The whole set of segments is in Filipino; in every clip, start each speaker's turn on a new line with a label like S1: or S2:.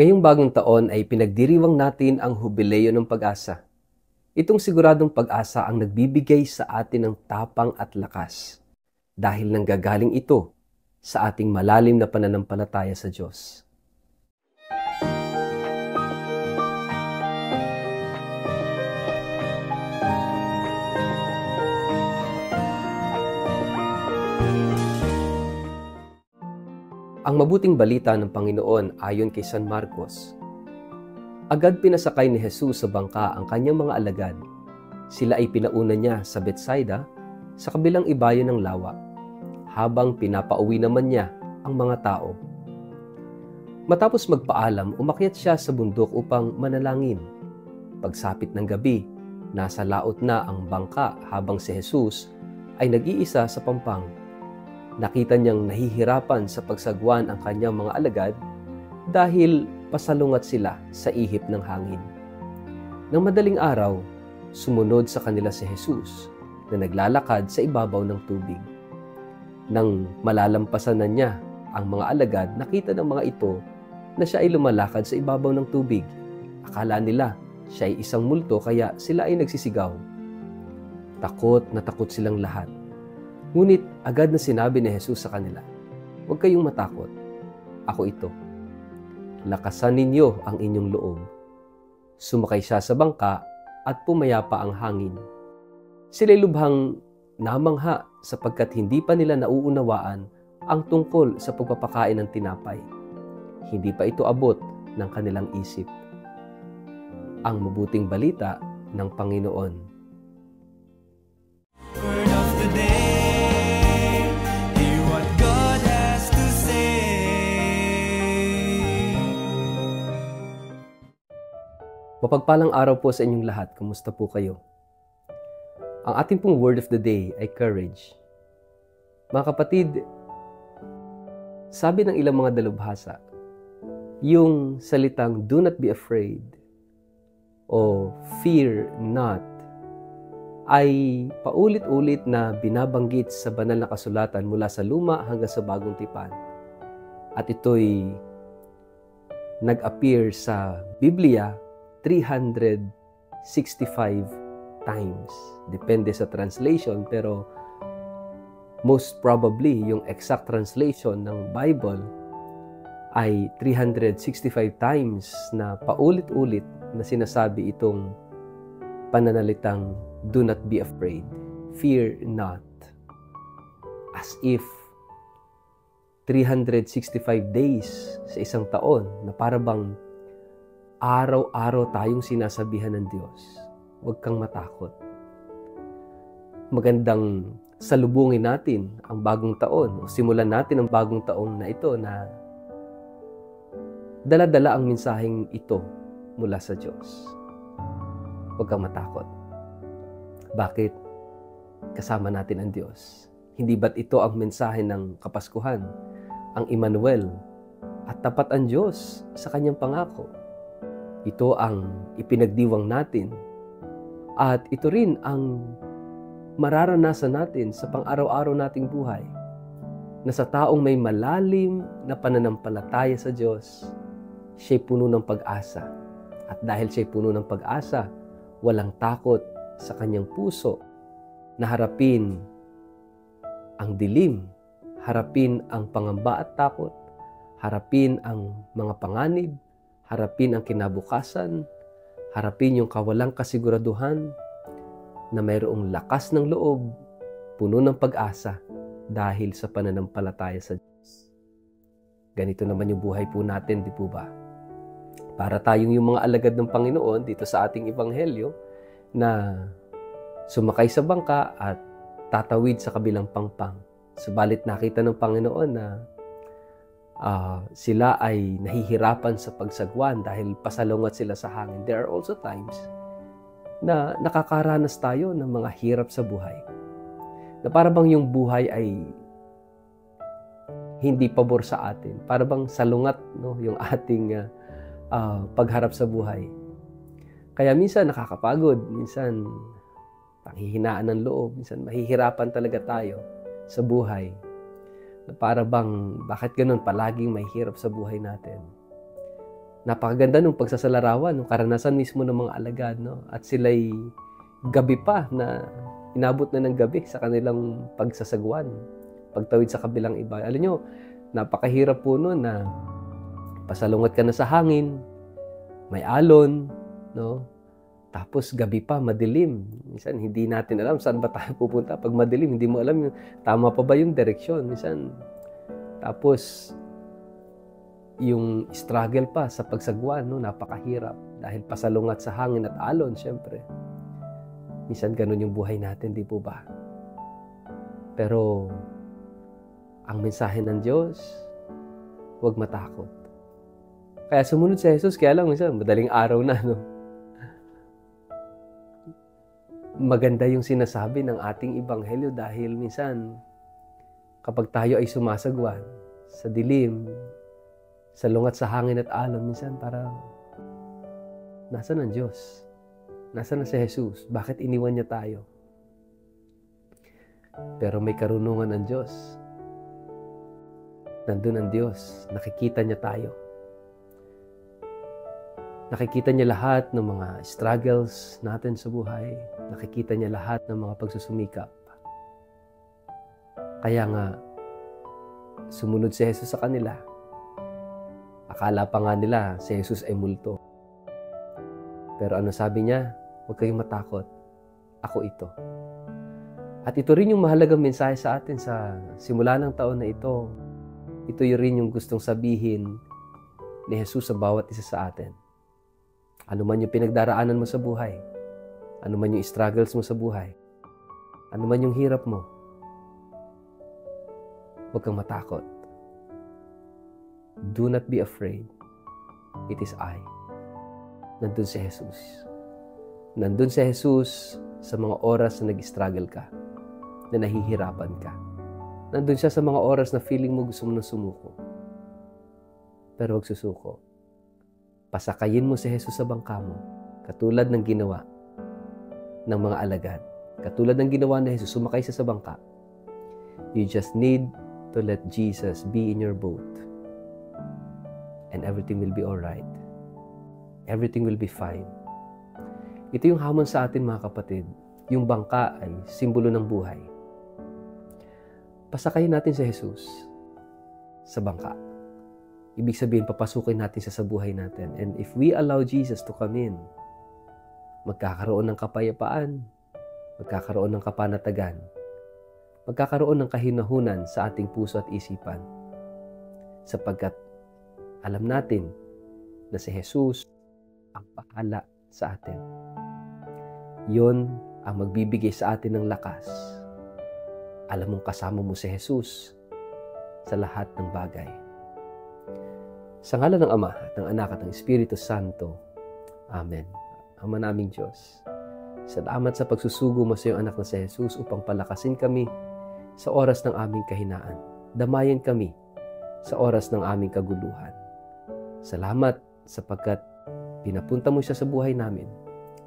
S1: Ngayong bagong taon ay pinagdiriwang natin ang Hubileo ng Pag-asa. Itong siguradong pag-asa ang nagbibigay sa atin ng tapang at lakas dahil nanggagaling ito sa ating malalim na pananampalataya sa Diyos. Ang mabuting balita ng Panginoon ayon kay San Marcos. Agad pinasakay ni Jesus sa bangka ang kanyang mga alagad. Sila ay pinauna niya sa Betsaida, sa kabilang ibayan ng lawa, habang pinapauwi naman niya ang mga tao. Matapos magpaalam, umakyat siya sa bundok upang manalangin. Pagsapit ng gabi, nasa laot na ang bangka habang si Jesus ay nag-iisa sa pampang. Nakita niyang nahihirapan sa pagsagwan ang kanyang mga alagad dahil pasalungat sila sa ihip ng hangin. Nang madaling araw, sumunod sa kanila si Jesus na naglalakad sa ibabaw ng tubig. Nang malalampasan na niya ang mga alagad, nakita ng mga ito na siya ay lumalakad sa ibabaw ng tubig. Akala nila siya ay isang multo kaya sila ay nagsisigaw. Takot na takot silang lahat. Ngunit agad na sinabi ni Jesus sa kanila, "Huwag kayong matakot. Ako ito. Lakasan ninyo ang inyong loob." Sumakay siya sa bangka at pumayapa ang hangin. Sila'y lubhang namangha sapagkat hindi pa nila nauunawaan ang tungkol sa pagpapakain ng tinapay. Hindi pa ito abot ng kanilang isip. Ang mabuting balita ng Panginoon.
S2: Word of the day, hear what God has to say.
S1: Mapagpalang araw po sa inyong lahat. Kumusta po kayo? Ang ating pong word of the day ay courage. Mga kapatid, sabi ng ilang mga dalubhasa, yung salitang do not be afraid o fear not ay paulit-ulit na binabanggit sa banal na kasulatan mula sa luma hanggang sa bagong tipan. At ito'y nag-appear sa Biblia 365 times. Depende sa translation, pero most probably yung exact translation ng Bible ay 365 times na paulit-ulit na sinasabi itong pananalitang do not be afraid, fear not. As if 365 days sa isang taon na para bang araw-araw tayong sinasabihan ng Diyos, huwag kang matakot. Magandang salubungin natin ang bagong taon o simulan natin ang bagong taong na ito na dala-dala ang mensaheng ito mula sa Diyos. Huwag kang matakot. Bakit? Kasama natin ang Diyos. Hindi ba't ito ang mensahe ng Kapaskuhan, ang Emmanuel, at tapat ang Diyos sa kanyang pangako? Ito ang ipinagdiwang natin at ito rin ang mararanasan natin sa pang-araw-araw nating buhay, na sa taong may malalim na pananampalataya sa Diyos, siya'y puno ng pag-asa. At dahil siya'y puno ng pag-asa, walang takot sa kanyang puso na harapin ang dilim, harapin ang pangamba at takot, harapin ang mga panganib, harapin ang kinabukasan, harapin yung kawalang kasiguraduhan, na mayroong lakas ng loob, puno ng pag-asa dahil sa pananampalataya sa Diyos. Ganito naman yung buhay po natin, di po ba? Para tayong yung mga alagad ng Panginoon dito sa ating ebanghelyo na sumakay sa bangka at tatawid sa kabilang pangpang. Subalit nakita ng Panginoon na sila ay nahihirapan sa pagsagwan dahil pasalungat sila sa hangin. There are also times na nakakaranas tayo ng mga hirap sa buhay. Na para bang yung buhay ay hindi pabor sa atin. Para bang salungat, no, yung ating pagharap sa buhay. Kaya minsan nakakapagod, minsan panghihinaan ng loob, minsan mahihirapan talaga tayo sa buhay. Na para bang, bakit ganun palaging may hirap sa buhay natin? Napakaganda ng pagsasalarawan, ng karanasan mismo ng mga alagad, no? At sila'y gabi pa na inabot na ng gabi sa kanilang pagsasagwan, pagtawid sa kabilang iba. Alam nyo, napakahirap po nun na pasalungat ka na sa hangin, may alon, no? Tapos gabi pa, madilim. Minsan hindi natin alam saan ba tayo pupunta. Pag madilim, hindi mo alam yung tama pa ba yung direksyon. Minsan, tapos yung struggle pa sa pagsagwan, no? Napakahirap. Dahil pasalungat sa hangin at alon, syempre. Minsan ganun yung buhay natin, di po ba? Pero, ang mensahe ng Diyos, huwag matakot. Kaya sumunod si Jesus, kaya lang minsan, madaling araw na, no? Maganda yung sinasabi ng ating ebanghelyo dahil minsan, kapag tayo ay sumasagwan sa dilim, sa lungat sa hangin at alon, minsan parang, nasaan ang Diyos? Nasaan na si Jesus? Bakit iniwan niya tayo? Pero may karunungan ang Diyos. Nandun ang Diyos. Nakikita niya tayo. Nakikita niya lahat ng mga struggles natin sa buhay. Nakikita niya lahat ng mga pagsusumikap. Kaya nga, sumunod si Jesus sa kanila. Akala pa nga nila si Jesus ay multo. Pero ano sabi niya? Huwag kayong matakot. Ako ito. At ito rin yung mahalagang mensahe sa atin sa simula ng taon na ito. Ito rin yung gustong sabihin ni Jesus sa bawat isa sa atin. Ano man yung pinagdaraanan mo sa buhay, ano man yung struggles mo sa buhay, ano man yung hirap mo, huwag kang matakot. Do not be afraid. It is I. Nandun si Jesus. Nandun si Jesus sa mga oras na nag-struggle ka, na nahihirapan ka. Nandun siya sa mga oras na feeling mo gusto mo na sumuko. Pero huwag susuko. Pasakayin mo si Jesus sa bangka mo, katulad ng ginawa ng mga alagad. Katulad ng ginawa ni Jesus, sumakay siya sa bangka. You just need to let Jesus be in your boat. And everything will be alright. Everything will be fine. Ito yung hamon sa atin, mga kapatid. Yung bangka ay simbolo ng buhay. Pasakayin natin si Jesus sa bangka. Ibig sabihin, papasukin natin siya sa buhay natin. And if we allow Jesus to come in, magkakaroon ng kapayapaan, magkakaroon ng kapanatagan, magkakaroon ng kahinahunan sa ating puso at isipan. Sapagkat alam natin na si Jesus ang bahala sa atin. Yun ang magbibigay sa atin ng lakas. Alam mong kasama mo si Jesus sa lahat ng bagay. Sa ngalan ng Ama, at ng Anak, at ng Espiritu Santo. Amen. Ama naming Diyos, salamat sa pagsusugo mo sa iyong anak na si Jesus upang palakasin kami sa oras ng aming kahinaan. Damayan kami sa oras ng aming kaguluhan. Salamat sapagkat pinapunta mo siya sa buhay namin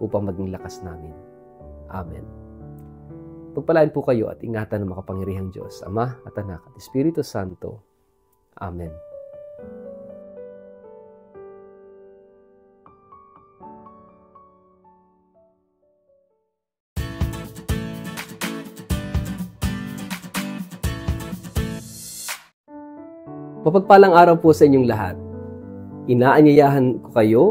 S1: upang maging lakas namin. Amen. Pagpalain po kayo at ingatan ng makapangyarihang Diyos, Ama at Anak at Espiritu Santo. Amen. Mapagpalang araw po sa inyong lahat. Inaanyayahan ko kayo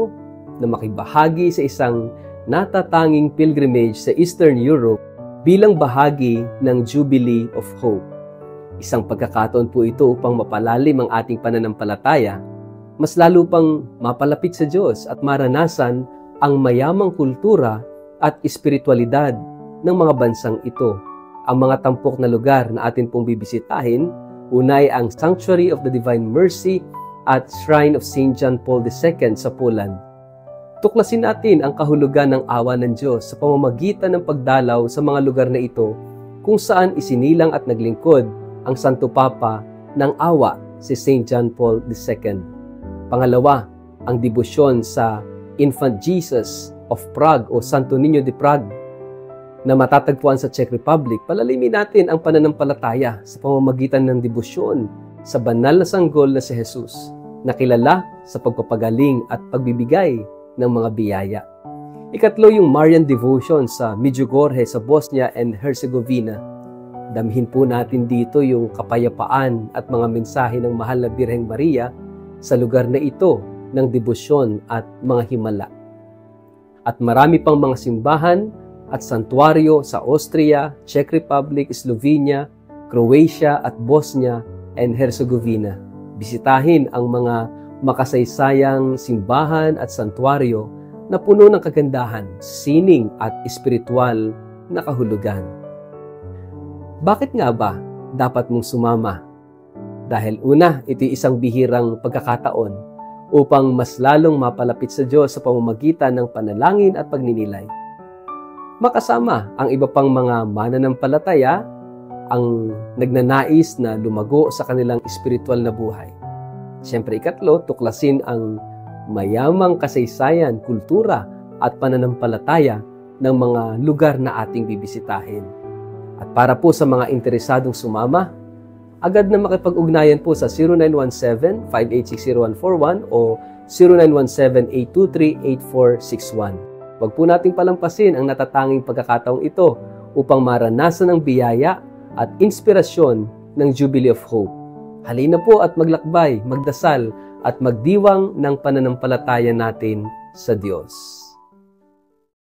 S1: na makibahagi sa isang natatanging pilgrimage sa Eastern Europe bilang bahagi ng Jubilee of Hope. Isang pagkakataon po ito upang mapalalim ang ating pananampalataya, mas lalo pang mapalapit sa Diyos at maranasan ang mayamang kultura at espiritualidad ng mga bansang ito. Ang mga tampok na lugar na atin pong bibisitahin, unay ang Sanctuary of the Divine Mercy at Shrine of St. John Paul II sa Poland. Tuklasin natin ang kahulugan ng awa ng Diyos sa pamamagitan ng pagdalaw sa mga lugar na ito kung saan isinilang at naglingkod ang Santo Papa ng awa si St. John Paul II. Pangalawa, ang debosyon sa Infant Jesus of Prague o Santo Niño de Prague na matatagpuan sa Czech Republic. Palalimin natin ang pananampalataya sa pamamagitan ng debosyon sa banal na sanggol na si Jesus. na kilala sa pagpapagaling at pagbibigay ng mga biyaya. Ikatlo, yung Marian Devotion sa Medjugorje sa Bosnia and Herzegovina. Damhin po natin dito yung kapayapaan at mga mensahe ng mahal na Birheng Maria sa lugar na ito ng debosyon at mga himala. At marami pang mga simbahan at santuaryo sa Austria, Czech Republic, Slovenia, Croatia at Bosnia and Herzegovina. Bisitahin ang mga makasaysayang simbahan at santuaryo na puno ng kagandahan, sining at espiritual na kahulugan. Bakit nga ba dapat mong sumama? Dahil una, ito'y isang bihirang pagkakataon upang mas lalong mapalapit sa Diyos sa pamamagitan ng panalangin at pagninilay. Makasama ang iba pang mga mananampalataya ang nagnanais na lumago sa kanilang espiritual na buhay. Siyempre, ikatlo, tuklasin ang mayamang kasaysayan, kultura at pananampalataya ng mga lugar na ating bibisitahin. At para po sa mga interesadong sumama, agad na makipag-ugnayan po sa 0917-5860141 o 0917-823-8461. Huwag po nating palampasin ang natatanging pagkakataong ito upang maranasan ang biyaya at inspirasyon ng Jubilee of Hope. Halina po at maglakbay, magdasal at magdiwang ng pananampalataya natin sa Diyos.